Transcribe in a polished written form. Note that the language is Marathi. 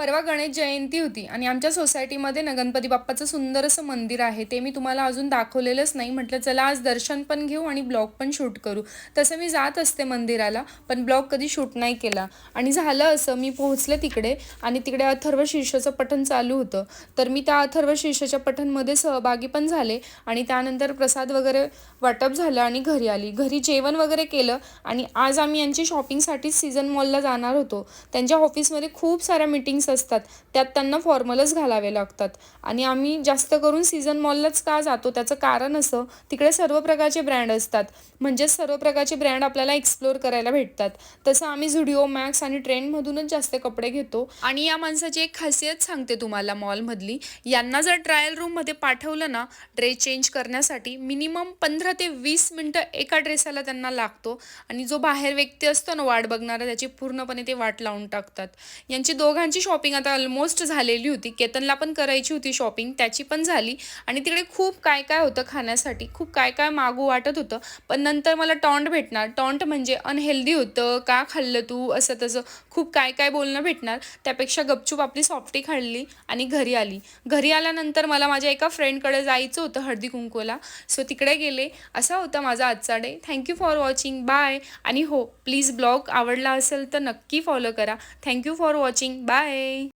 परवा गणेश जयंती होती आणि आमच्या सोसायटीमध्ये ना गणपती बाप्पाचं सुंदर असं मंदिर आहे. ते मी तुम्हाला अजून दाखवलेलंच नाही. म्हटलं चला आज दर्शन पण घेऊ आणि ब्लॉग पण शूट करू. तसं मी जात असते मंदिराला, पण ब्लॉग कधी शूट नाही केला. आणि झालं असं, मी पोहोचले तिकडे आणि तिकडे अथर्व शीर्षाचं पठण चालू होतं. तर मी त्या अथर्व शीर्षाच्या पठणमध्ये सहभागी पण झाले आणि त्यानंतर प्रसाद वगैरे वाटप झालं आणि घरी आली. घरी जेवण वगैरे केलं आणि आज आम्ही यांची शॉपिंगसाठी सीझन मॉलला जाणार होतो. त्यांच्या ऑफिसमध्ये खूप साऱ्या मीटिंग्स असतात, त्यात त्यांना फॉर्मलच घालावे लागतात आणि आम्ही जास्त करून सीझन मॉललाच का जातो त्याचं कारण असं, तिकडे सर्व प्रकारचे ब्रँड असतात, म्हणजेच सर्व प्रकारचे ब्रँड आपल्याला एक्सप्लोअर करायला भेटतात. तसं आम्ही झुडिओ, मॅक्स आणि ट्रेंडमधूनच जास्त कपडे घेतो. आणि या माणसाची एक खासियत सांगते तुम्हाला मॉलमधली, यांना जर ट्रायल रूममध्ये पाठवलं ना ड्रेस चेंज करण्यासाठी, मिनिमम 15 ते 20 मिनटं एका ड्रेसाला त्यांना लागतो आणि जो बाहेर व्यक्ती असतो ना वाट बघणारा, त्याची पूर्णपणे ते वाट लावून टाकतात. यांची दोघांची शॉपिंग आता ऑलमोस्ट झालेली होती. केतनला पण करायची होती शॉपिंग, त्याची पण झाली आणि तिकडे खूप काय काय होतं खाण्यासाठी, खूप काय काय मागू वाटत होतं. पण नंतर मला टॉन्ट भेटणार. टॉन्ट म्हणजे अनहेल्दी होतं, का खाल्लं तू, असं तसं खूप काय काय बोलणं भेटणार. त्यापेक्षा गपचूप आपली सॉफ्टी खाल्ली आणि घरी आली. घरी आल्यानंतर मला माझ्या एका फ्रेंडकडे जायचं होतं हळदी कुंकूला, सो तिकडे गेले. असा होता माझा आजचा day. Thank you for watching. Bye. आणि हो, प्लीज ब्लॉग आवडला असेल तर नक्की फॉलो करा. Thank you for watching. बाय.